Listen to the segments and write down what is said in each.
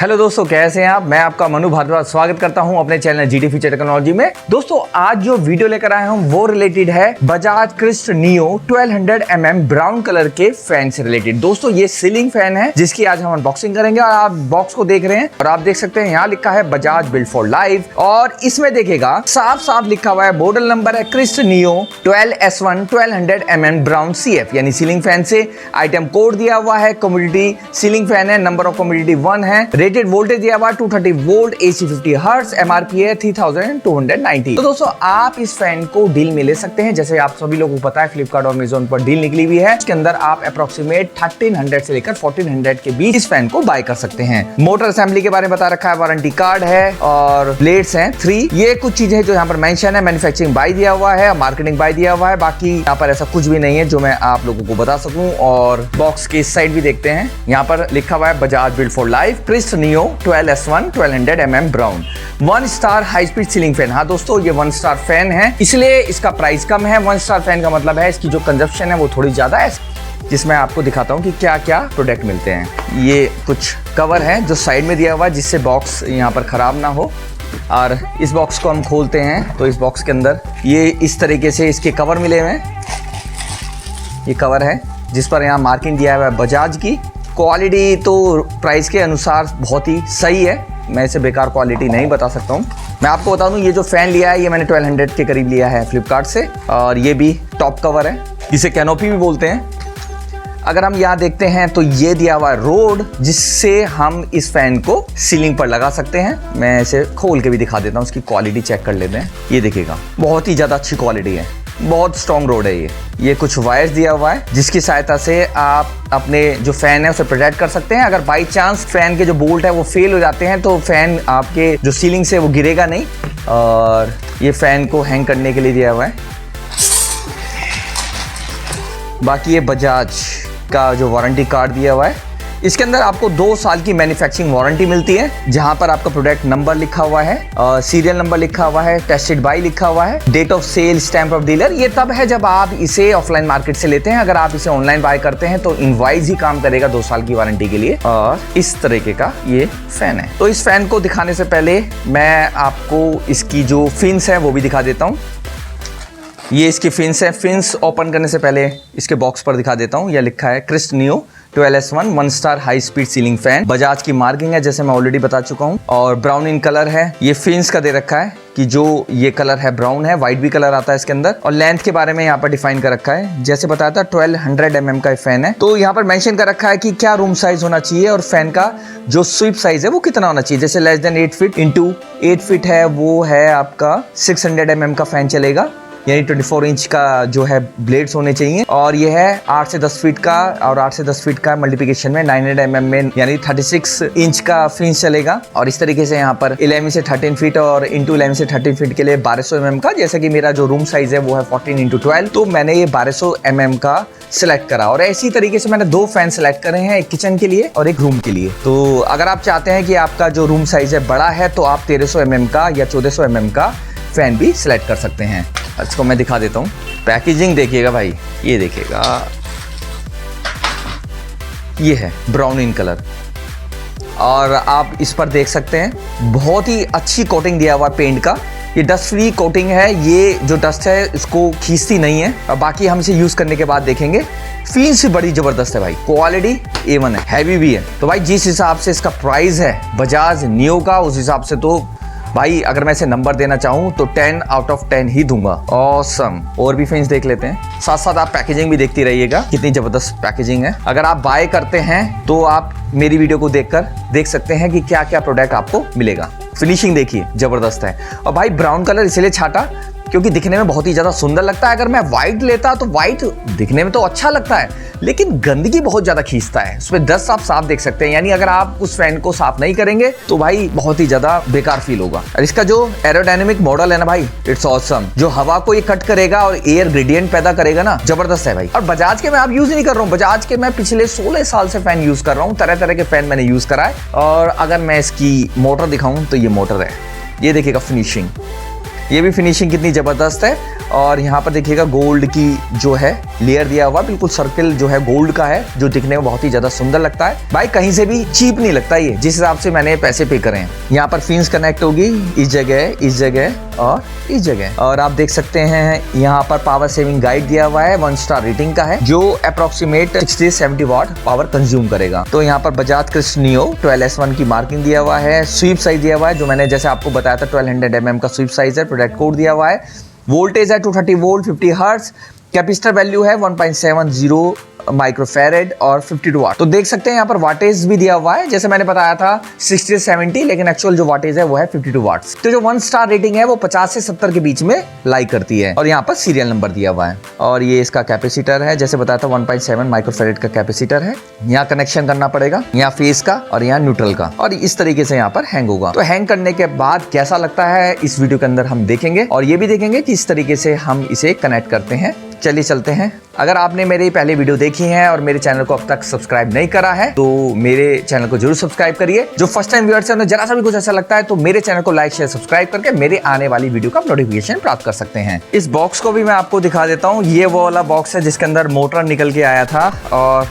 Hello दोस्तों, कैसे हैं आप। मैं आपका मनु भारद्वाज स्वागत करता हूं अपने चैनल जीडी फ्यूचर टेक्नोलॉजी में। दोस्तों, आज जो वीडियो लेकर आए हम वो रिलेटेड है Bajaj Crest Neo 1200 mm brown colour के फैन से रिलेटेड। दोस्तों, ये सीलिंग फैन है जिसकी आज हम अनबॉक्सिंग करेंगे। और आप बॉक्स को देख रहे हैं और आप देख सकते हैं यहाँ लिखा है बजाज बिल्ड फॉर लाइफ और इसमें देखिएगा साफ साफ लिखा हुआ है, मॉडल नंबर है Crest Neo 12S1 1200 mm brown CF यानी सीलिंग फैन से आइटम कोड दिया हुआ है। कमोडिटी सीलिंग फैन है, नंबर ऑफ कमोडिटी 1 है, रेटेड वोल्टेज दिया हुआ 230 वोल्ट, AC 50 हर्ट्ज, MRP है 3290। तो दोस्तों, आप इस फैन को डील में ले सकते हैं। जैसे आप सभी लोगों को पता है, फ्लिपकार्ट और अमेज़न पर डील निकली हुई है। इसके अंदर आप अप्रोक्सीमेट 1300 से लेकर 1400 के बीच इस फैन को बाय कर सकते हैं। मोटर असेंबली के बारे में बता रखा है, वारंटी कार्ड है और ब्लेड्स हैं 3। ये कुछ चीजें जो यहाँ पर मेंशन है, मैन्युफैक्चरिंग बाय दिया हुआ है, मार्केटिंग बाय दिया हुआ है। बाकी यहाँ पर ऐसा कुछ भी नहीं है जो मैं आप लोगों को बता सकूं। और बॉक्स की इस साइड भी देखते हैं, यहाँ पर लिखा हुआ है Bajaj build for life Crest Neo 12S1 1200 mm brown 1 star high speed ceiling fan. हाँ दोस्तों, ये 1 स्टार फैन है, इसलिए इसका प्राइस कम है। 1 स्टार फैन का मतलब है इसकी जो कंजप्शन है वो थोड़ी ज्यादा है। जिसमें आपको दिखाता हूँ कि क्या क्या प्रोडक्ट मिलते हैं। ये कुछ कवर है जो साइड में दिया हुआ है जिससे बॉक्स यहाँ पर खराब ना हो। और इस बॉक्स को हम खोलते हैं तो इस बॉक्स के अंदर ये इस तरीके से इसके कवर मिले हुए हैं। ये कवर है जिस पर यहाँ मार्किंग दिया हुआ है बजाज की। क्वालिटी तो प्राइस के अनुसार बहुत ही सही है, मैं इसे बेकार क्वालिटी नहीं बता सकता हूँ। मैं आपको बता दूँ, ये जो फैन लिया है ये मैंने 1200 के करीब लिया है फ्लिपकार्ट से। और ये भी टॉप कवर है, इसे कैनोपी भी बोलते हैं। अगर हम यहाँ देखते हैं तो ये दिया हुआ है रोड जिससे हम इस फैन को सीलिंग पर लगा सकते हैं। मैं इसे खोल के भी दिखा देता हूँ, उसकी क्वालिटी चेक कर लेते हैं। ये देखिएगा, बहुत ही ज़्यादा अच्छी क्वालिटी है, बहुत स्ट्रॉन्ग रोड है ये कुछ वायर्स दिया हुआ है जिसकी सहायता से आप अपने जो फैन है उसे प्रोटेक्ट कर सकते हैं। अगर बाई चांस फैन के जो बोल्ट है वो फेल हो जाते हैं तो फैन आपके जो सीलिंग से वो गिरेगा नहीं। और ये फैन को हैंग करने के लिए दिया हुआ है। बाकी ये बजाज का जो वारंटी कार्ड दिया हुआ है, इसके अंदर आपको 2 साल की मैन्युफैक्चरिंग वारंटी मिलती है, जहां पर आपका प्रोडक्ट नंबर लिखा हुआ है, सीरियल नंबर लिखा हुआ है, टेस्टेड बाय लिखा हुआ है, date of sale, stamp of dealer. ये तब है जब आप इसे ऑफलाइन मार्केट से लेते हैं। अगर आप इसे ऑनलाइन बाय करते हैं तो इनवॉइस ही काम करेगा 2 साल की वारंटी के लिए। और इस तरीके का ये फैन है। तो इस फैन को दिखाने से पहले मैं आपको इसकी जो फिन्स है वो भी दिखा देता हूँ। ये इसकी फिन्स है। फिन्स ओपन करने से पहले इसके बॉक्स पर दिखा देता हूँ। यह लिखा है Crest Neo 12S1 1 star high speed ceiling fan. Bajaj की मार्किंग है जैसे मैं ऑलरेडी बता चुका हूँ। और ब्राउन इन कलर है। ये फिन्स का दे रखा है कि जो ये कलर है ब्राउन है, व्हाइट भी कलर आता है इसके अंदर। और लेंथ के बारे में यहाँ पर डिफाइन कर रखा है, जैसे बताया था 1200 mm का फैन है। तो यहाँ पर मेंशन कर रखा है कि क्या रूम साइज होना चाहिए और फैन का जो स्वीप साइज है वो कितना होना चाहिए। जैसे less than 8 feet into 8 feet है, वो है आपका 600 mm का फैन चलेगा, यानी 24 इंच का जो है ब्लेड्स होने चाहिए। और ये है 8 से 10 फीट का, और 8 से 10 फीट का मल्टीप्लिकेशन में 900 mm में यानी 36 इंच का फिन्स चलेगा। और इस तरीके से यहाँ पर 11 से 13 फीट और इंटू 11 से 13 फीट के लिए 1200 mm का। जैसे कि मेरा जो रूम साइज है वो है 14x12, तो मैंने ये 1200 mm का सिलेक्ट करा। और इसी तरीके से मैंने 2 फैन सिलेक्ट करे हैं, एक किचन के लिए और एक रूम के लिए। तो अगर आप चाहते हैं कि आपका जो रूम साइज है बड़ा है तो आप 1300 mm का या 1400 mm का फैन भी सिलेक्ट कर सकते हैं। इसको मैं दिखा देता हूँ। पैकेजिंग देखिएगा भाई, ये देखिएगा, ये है ब्राउन इन कलर। और आप इस पर देख सकते हैं बहुत ही अच्छी कोटिंग दिया हुआ पेंट का। ये डस्ट फ्री कोटिंग है, ये जो डस्ट है इसको खींचती नहीं है। और बाकी हम इसे यूज करने के बाद देखेंगे। फिन्स भी बड़ी जबरदस्त है भाई, क्वालिटी A1 है, हैवी भी है। तो भाई जिस हिसाब से इसका प्राइस है बजाज नियो का, उस हिसाब से तो भाई अगर मैं इसे नंबर देना चाहूँ तो 10 आउट ऑफ 10 ही दूंगा। ऑसम। और भी फैंस देख लेते हैं, साथ साथ आप पैकेजिंग भी देखती रहिएगा, कितनी जबरदस्त पैकेजिंग है। अगर आप बाय करते हैं तो आप मेरी वीडियो को देखकर देख सकते हैं कि क्या क्या प्रोडक्ट आपको मिलेगा। फिनिशिंग देखिए, जबरदस्त है। और भाई ब्राउन कलर इसलिए छाटा क्योंकि दिखने में बहुत ही ज्यादा सुंदर लगता है। अगर मैं व्हाइट लेता तो व्हाइट दिखने में तो अच्छा लगता है, लेकिन गंदगी बहुत ज्यादा खींचता है, उसमें डस्ट आप साफ देख सकते हैं। यानी अगर आप उस फैन को साफ नहीं करेंगे तो भाई बहुत ही ज्यादा बेकार फील होगा। और इसका जो एरोडायनेमिक मॉडल है ना भाई, इट्स ऑसम। जो हवा को ये कट करेगा और एयर ग्रेडियंट पैदा करेगा ना, जबरदस्त है भाई। और बजाज के मैं आप यूज नहीं कर रहा हूँ, बजाज के मैं पिछले 16 साल से फैन यूज कर रहा हूँ। तरह तरह के फैन मैंने यूज करा है। और अगर मैं इसकी मोटर दिखाऊं तो ये मोटर है, ये देखिएगा फिनिशिंग, ये भी फिनिशिंग कितनी जबरदस्त है। और यहाँ पर देखिएगा गोल्ड की जो है लेयर दिया हुआ, बिल्कुल सर्किल जो है गोल्ड का है, जो दिखने में बहुत ही ज्यादा सुंदर लगता है। भाई कहीं से भी चीप नहीं लगता ये, जिस हिसाब से मैंने पैसे पे करे हैं। यहाँ पर फिन्स कनेक्ट होगी इस जगह और इस जगह, और आप देख सकते हैं यहाँ पर पावर सेविंग गाइड दिया हुआ है, 1 स्टार रेटिंग का है, जो अप्रोक्सीमेट 60 से 70 वाट पावर कंज्यूम करेगा। तो यहाँ पर बजाज क्रिस्ट नियो 12S1 की मार्किंग दिया हुआ है, स्वीप साइज दिया हुआ है, जो मैंने जैसे आपको बताया था 1200 mm का स्वीप साइज है, प्रोडक्ट कोड दिया हुआ है, वोल्टेज है 230 वोल्ट, 50 हर्ट्ज, कैपेसिटर वैल्यू है 1.70 माइक्रोफैरेड और 52 वाट। तो देख सकते हैं यहाँ पर वाटेज भी दिया हुआ है, जैसे मैंने बताया था 60 से 70, लेकिन एक्चुअल जो वाटेज है वो है 52 वाट्स। तो जो 1 स्टार रेटिंग है वो 50 से 70 के बीच में लाई करती है, और यहाँ पर सीरियल नंबर दिया हुआ है। और ये इसका कैपेसिटर है, जैसे बताया था 1.7 माइक्रोफैरेड का कैपेसिटर है। यहाँ कनेक्शन करना पड़ेगा, यहाँ फेस का और यहाँ न्यूट्रल का, और इस तरीके से यहाँ पर हैंग होगा। तो हैंग करने के बाद कैसा लगता है इस वीडियो के अंदर हम देखेंगे, और ये भी देखेंगे कि इस तरीके से हम इसे कनेक्ट करते हैं। चलिए चलते हैं। अगर आपने मेरी पहले वीडियो देखी है और मेरे चैनल को अब तक सब्सक्राइब नहीं करा है तो मेरे चैनल को जरूर सब्सक्राइब करिए। जो फर्स्ट टाइम व्यूअर्स हैं उन्हें जरा सा भी कुछ ऐसा लगता है तो मेरे चैनल को लाइक शेयर सब्सक्राइब करके मेरे आने वाली वीडियो का नोटिफिकेशन प्राप्त कर सकते हैं। इस बॉक्स को भी मैं आपको दिखा देता हूँ। ये वो वाला बॉक्स है जिसके अंदर मोटर निकल के आया था, और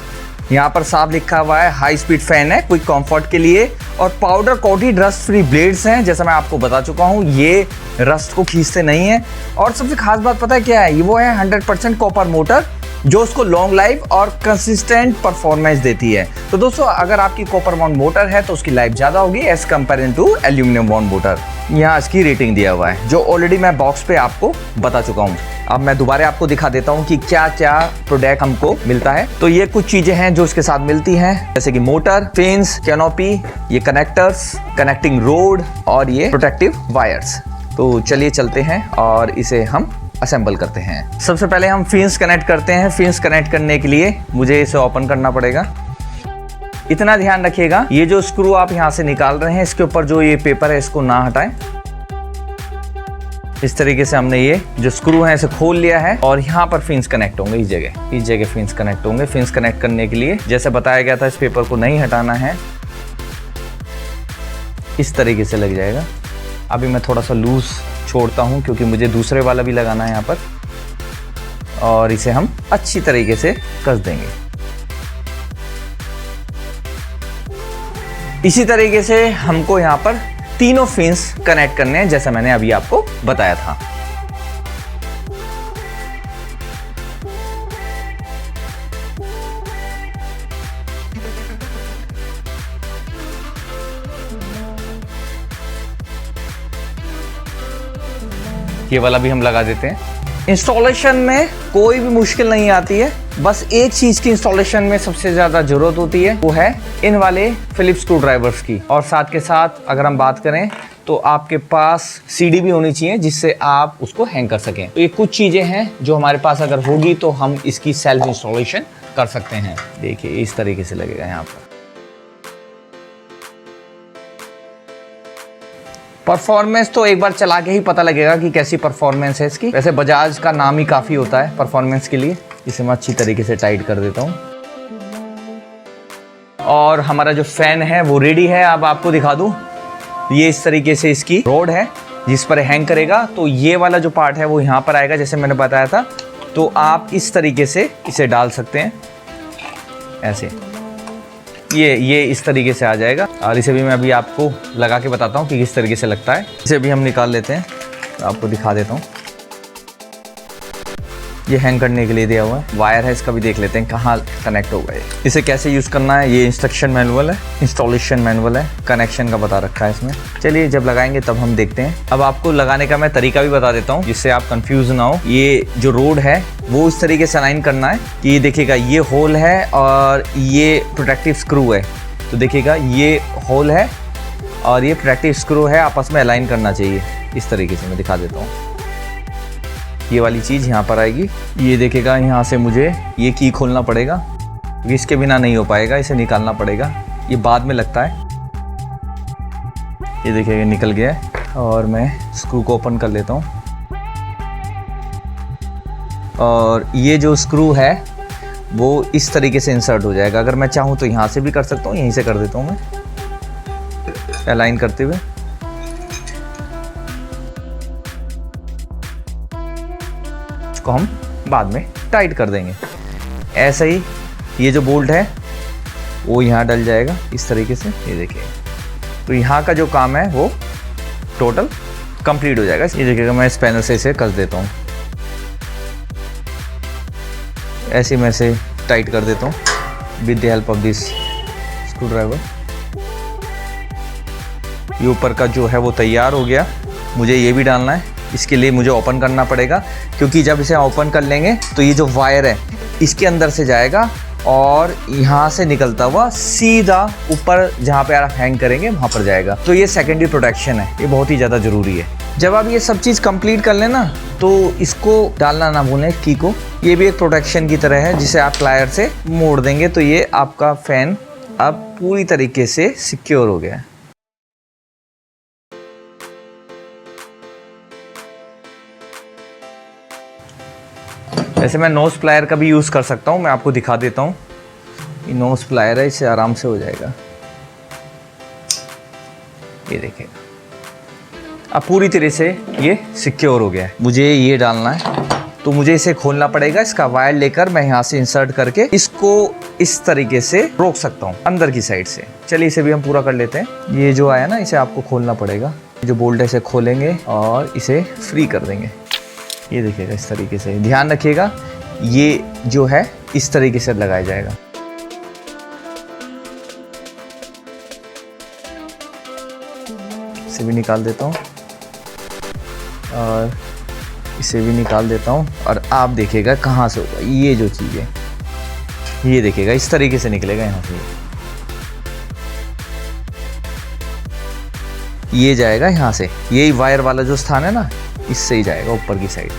यहाँ पर साफ लिखा हुआ है हाई स्पीड फैन है क्विक कंफर्ट के लिए, और powder coated rust free blades हैं, जैसा मैं आपको बता चुका हूँ, ये रस्ट को खींचते नहीं है। और सबसे खास बात पता है क्या है, ये वो है 100% कॉपर मोटर, जो उसको लॉन्ग लाइफ और कंसिस्टेंट परफॉर्मेंस देती है। तो दोस्तों अगर आपकी कॉपर बॉन्ड मोटर है तो उसकी लाइफ ज्यादा होगी as compare to aluminium bond motor. यहाँ इसकी रेटिंग दिया हुआ है, जो ऑलरेडी मैं बॉक्स पे आपको बता चुका हूँ। अब मैं दोबारा आपको दिखा देता हूँ कि क्या क्या प्रोडक्ट हमको मिलता है। तो ये कुछ चीजें हैं जो इसके साथ मिलती हैं, जैसे कि मोटर, फेंस, कैनोपी, ये कनेक्टर्स, कनेक्टिंग रोड और ये प्रोटेक्टिव वायर्स। तो चलिए चलते हैं और इसे हम असेंबल करते हैं। सबसे पहले हम फिन्स कनेक्ट करते हैं। फिन्स कनेक्ट करने के लिए मुझे इसे ओपन करना पड़ेगा। इतना ध्यान रखिएगा, ये जो स्क्रू आप यहाँ से निकाल रहे हैं इसके ऊपर जो ये पेपर है इसको ना हटाएं। इस तरीके से हमने ये जो स्क्रू है इसे खोल लिया है, और यहाँ पर फिन्स कनेक्ट होंगे, इस जगह फिन्स कनेक्ट होंगे। फिन्स कनेक्ट करने के लिए जैसे बताया गया था इस पेपर को नहीं हटाना है, इस तरीके से लग जाएगा। अभी मैं थोड़ा सा लूज छोड़ता हूं क्योंकि मुझे दूसरे वाला भी लगाना है यहाँ पर, और इसे हम अच्छी तरीके से कस देंगे। इसी तरीके से हमको यहाँ पर तीनों फिन्स कनेक्ट करने हैं, जैसा मैंने अभी आपको बताया था। ये वाला भी हम लगा देते हैं। इंस्टॉलेशन में कोई भी मुश्किल नहीं आती है, बस एक चीज की इंस्टॉलेशन में सबसे ज्यादा जरूरत होती है, वो है इन वाले फिलिप्स स्क्रू ड्राइवर्स की। और साथ के साथ अगर हम बात करें तो आपके पास सीडी भी होनी चाहिए जिससे आप उसको हैंग कर सकें। तो ये कुछ चीजें हैं जो हमारे पास अगर होगी तो हम इसकी सेल्फ इंस्टॉलेशन कर सकते हैं। देखिए इस तरीके से लगेगा यहाँ पर। परफॉर्मेंस तो एक बार चला के ही पता लगेगा कि कैसी परफॉर्मेंस है इसकी। वैसे बजाज का नाम ही काफ़ी होता है परफॉर्मेंस के लिए। इसे मैं अच्छी तरीके से टाइट कर देता हूँ, और हमारा जो फैन है वो रेडी है। अब आपको दिखा दूँ, ये इस तरीके से इसकी रोड है जिस पर हैंग करेगा। तो ये वाला जो पार्ट है वो यहाँ पर आएगा जैसे मैंने बताया था। तो आप इस तरीके से इसे डाल सकते हैं, ऐसे ये इस तरीके से आ जाएगा। और इसे भी मैं अभी आपको लगा के बताता हूँ कि किस तरीके से लगता है। इसे भी हम निकाल लेते हैं, तो आपको दिखा देता हूँ। ये हैंग करने के लिए दिया हुआ है, वायर है, इसका भी देख लेते हैं कहाँ कनेक्ट होगा ये। इसे कैसे यूज़ करना है, ये इंस्ट्रक्शन मैनुअल है, इंस्टॉलेशन मैनुअल है, कनेक्शन का बता रखा है इसमें। चलिए जब लगाएंगे तब हम देखते हैं। अब आपको लगाने का मैं तरीका भी बता देता हूँ जिससे आप कंफ्यूज ना हो। ये जो रोड है वो इस तरीके से अलाइन करना है कि ये देखिएगा ये होल है और ये प्रोटेक्टिव स्क्रू है। तो देखिएगा ये होल है और ये प्रोटेक्टिव स्क्रू है, आपस में अलाइन करना चाहिए। इस तरीके से मैं दिखा देता हूँ। ये वाली चीज़ यहाँ पर आएगी, ये देखेगा यहाँ से मुझे ये की खोलना पड़ेगा, इसके बिना नहीं हो पाएगा, इसे निकालना पड़ेगा। ये बाद में लगता है। ये देखिएगा निकल गया है, और मैं स्क्रू को ओपन कर लेता हूँ। और ये जो स्क्रू है वो इस तरीके से इंसर्ट हो जाएगा। अगर मैं चाहूँ तो यहाँ से भी कर सकता हूँ, यहीं से कर देता हूँ मैं अलाइन करते हुए। को हम बाद में टाइट कर देंगे। ऐसे ही ये जो बोल्ट है वो यहाँ डल जाएगा इस तरीके से, ये देखिए। तो यहाँ का जो काम है वो टोटल कंप्लीट हो जाएगा। ये देखिएगा, मैं स्पैनर से इसे कस देता हूँ, ऐसे मैं इसे टाइट कर देता हूँ with the help of this screw driver. ये ऊपर का जो है वो तैयार हो गया। मुझे ये भी डालना है, इसके लिए मुझे ओपन करना पड़ेगा, क्योंकि जब इसे ओपन कर लेंगे तो ये जो वायर है इसके अंदर से जाएगा और यहाँ से निकलता हुआ सीधा ऊपर जहाँ पे आप हैंग करेंगे वहाँ पर जाएगा। तो ये सेकेंडरी प्रोटेक्शन है, ये बहुत ही ज़्यादा ज़रूरी है। जब आप ये सब चीज़ कंप्लीट कर लेना तो इसको डालना ना भूलें की को। ये भी एक प्रोटेक्शन की तरह है जिसे आप प्लायर से मोड़ देंगे तो ये आपका फ़ैन अब पूरी तरीके से सिक्योर हो गया है। वैसे मैं नोज प्लायर का भी यूज़ कर सकता हूँ, मैं आपको दिखा देता हूँ। ये नोज प्लायर है, इससे आराम से हो जाएगा। ये देखिएगा, अब पूरी तरह से ये सिक्योर हो गया है। मुझे ये डालना है तो मुझे इसे खोलना पड़ेगा। इसका वायर लेकर मैं यहाँ से इंसर्ट करके इसको इस तरीके से रोक सकता हूँ अंदर की साइड से। चलिए इसे भी हम पूरा कर लेते हैं। ये जो आया ना, इसे आपको खोलना पड़ेगा। जो बोल्ट है इसे खोलेंगे और इसे फ्री कर देंगे। ये देखिएगा, इस तरीके से ध्यान रखिएगा, ये जो है इस तरीके से लगाया जाएगा। इसे भी निकाल देता हूँ और इसे भी निकाल देता हूँ। और आप देखिएगा कहाँ से होगा ये जो चीज़ है, ये देखिएगा इस तरीके से निकलेगा। यहाँ से ये जाएगा यहाँ से, यही वायर वाला जो स्थान है ना, इससे ही जाएगा ऊपर की साइड।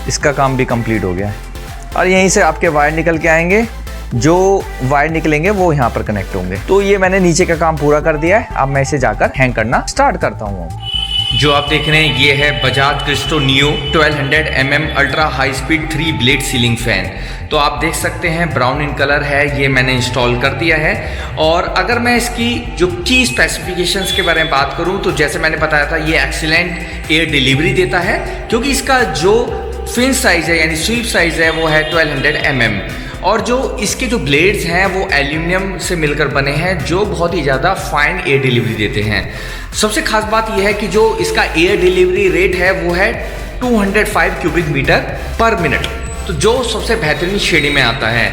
इसका काम भी कंप्लीट हो गया है। और यहीं से आपके वायर निकल के आएंगे, जो वायर निकलेंगे वो यहाँ पर कनेक्ट होंगे। तो ये मैंने नीचे का काम पूरा कर दिया है। अब मैं इसे जाकर हैंग करना स्टार्ट करता हूँ। जो आप देख रहे हैं ये है Bajaj Crest Neo 1200 mm ultra high speed 3 blade ceiling fan. तो आप देख सकते हैं ब्राउन इन कलर है, ये मैंने इंस्टॉल कर दिया है। और अगर मैं इसकी जो की स्पेसिफिकेशंस के बारे में बात करूं तो जैसे मैंने बताया था, ये एक्सीलेंट एयर डिलीवरी देता है, क्योंकि इसका जो फिन साइज है यानी स्वीप साइज है वो है 1200 mm। और जो इसके जो ब्लेड्स हैं वो एल्यूमिनियम से मिलकर बने हैं, जो बहुत ही ज़्यादा फाइन एयर डिलीवरी देते हैं। सबसे खास बात यह है कि जो इसका एयर डिलीवरी रेट है वो है 205 क्यूबिक मीटर पर मिनट, तो जो सबसे बेहतरीन श्रेणी में आता है।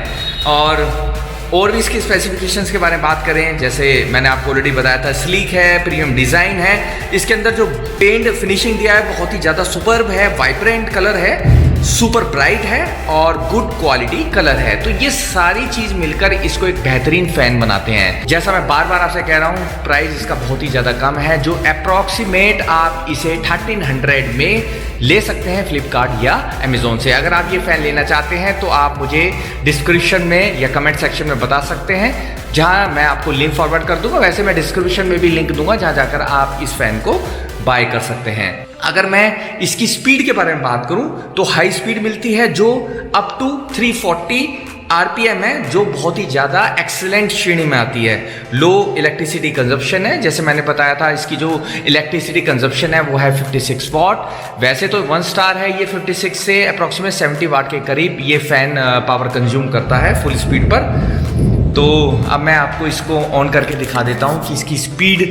और भी इसकी स्पेसिफिकेशंस के बारे में बात करें, जैसे मैंने आपको ऑलरेडी बताया था, स्लीक है, प्रीमियम डिज़ाइन है। इसके अंदर जो पेंट फिनिशिंग दिया है बहुत ही ज़्यादा सुपर्ब है, वाइब्रेंट कलर है, सुपर ब्राइट है और गुड क्वालिटी कलर है। तो ये सारी चीज मिलकर इसको एक बेहतरीन फैन बनाते हैं। जैसा मैं बार बार आपसे कह रहा हूँ, प्राइस इसका बहुत ही ज्यादा कम है, जो अप्रॉक्सीमेट आप इसे 1300 में ले सकते हैं फ्लिपकार्ट या अमेजोन से। अगर आप ये फैन लेना चाहते हैं तो आप मुझे डिस्क्रिप्शन में या कमेंट सेक्शन में बता सकते हैं, जहां मैं आपको लिंक फॉरवर्ड कर दूंगा। वैसे मैं डिस्क्रिप्शन में भी लिंक दूंगा जहां जाकर आप इस फैन को बाय कर सकते हैं। अगर मैं इसकी स्पीड के बारे में बात करूं तो हाई स्पीड मिलती है जो अप टू 340 आरपीएम है, जो बहुत ही ज़्यादा एक्सीलेंट श्रेणी में आती है। लो इलेक्ट्रिसिटी कंजप्शन है, जैसे मैंने बताया था इसकी जो इलेक्ट्रिसिटी कंजप्शन है वो है 56 वाट। वैसे तो 1 स्टार है ये, 56 से अप्रॉक्सीमेट 70 वाट के करीब ये फ़ैन पावर कंज्यूम करता है फुल स्पीड पर। तो अब मैं आपको इसको ऑन करके दिखा देता हूँ कि इसकी स्पीड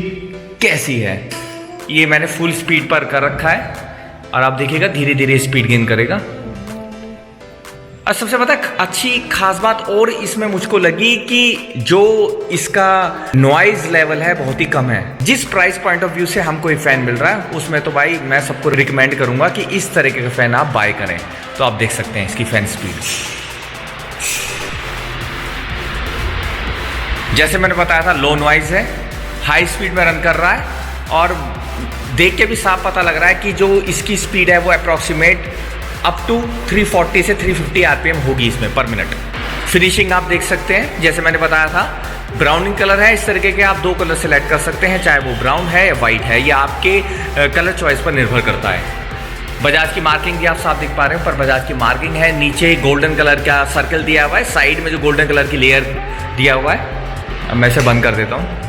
कैसी है। ये मैंने फुल स्पीड पर कर रखा है और आप देखिएगा धीरे धीरे स्पीड गेन करेगा। और सबसे पता अच्छी खास बात और इसमें मुझको लगी कि जो इसका नॉइज लेवल है बहुत ही कम है। जिस प्राइस पॉइंट ऑफ व्यू से हमको ये फैन मिल रहा है उसमें तो भाई मैं सबको रिकमेंड करूंगा कि इस तरीके का फैन आप बाय करें। तो आप देख सकते हैं इसकी फैन स्पीड, जैसे मैंने बताया था लो नॉइज है, हाई स्पीड में रन कर रहा है और देख के भी साफ पता लग रहा है कि जो इसकी स्पीड है वो अप्रॉक्सीमेट अप टू 340 से 350 आरपीएम होगी इसमें पर मिनट। फिनिशिंग आप देख सकते हैं, जैसे मैंने बताया था ब्राउनिंग कलर है। इस तरीके के आप 2 कलर सेलेक्ट कर सकते हैं, चाहे वो ब्राउन है या वाइट है, या आपके कलर चॉइस पर निर्भर करता है। बजाज की मार्किंग भी आप साफ दिख पा रहे हो, पर बजाज की मार्किंग है। नीचे गोल्डन कलर का सर्कल दिया हुआ है, साइड में जो गोल्डन कलर की लेयर दिया हुआ है। अब मैं इसे बंद कर देता हूँ।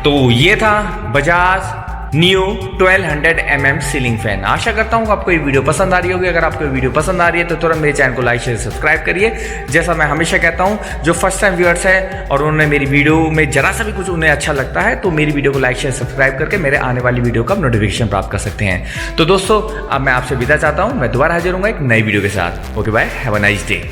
तो ये था Bajaj neo 1200 mm ceiling fan. आशा करता हूँ आपको ये वीडियो पसंद आ रही होगी। अगर आपको ये वीडियो पसंद आ रही है तो तुरंत मेरे चैनल को लाइक शेयर सब्सक्राइब करिए। जैसा मैं हमेशा कहता हूँ, जो फर्स्ट टाइम व्यूअर्स है और उन्होंने मेरी वीडियो में जरा सा भी कुछ उन्हें अच्छा लगता है तो मेरी वीडियो को लाइक शेयर सब्सक्राइब करके मेरे आने वाली वीडियो का नोटिफिकेशन प्राप्त कर सकते हैं। तो दोस्तों अब मैं आपसे विदा चाहता हूँ। मैं दोबारा हाजिर हूँगा एक नई वीडियो के साथ। Okay bye, have a nice day.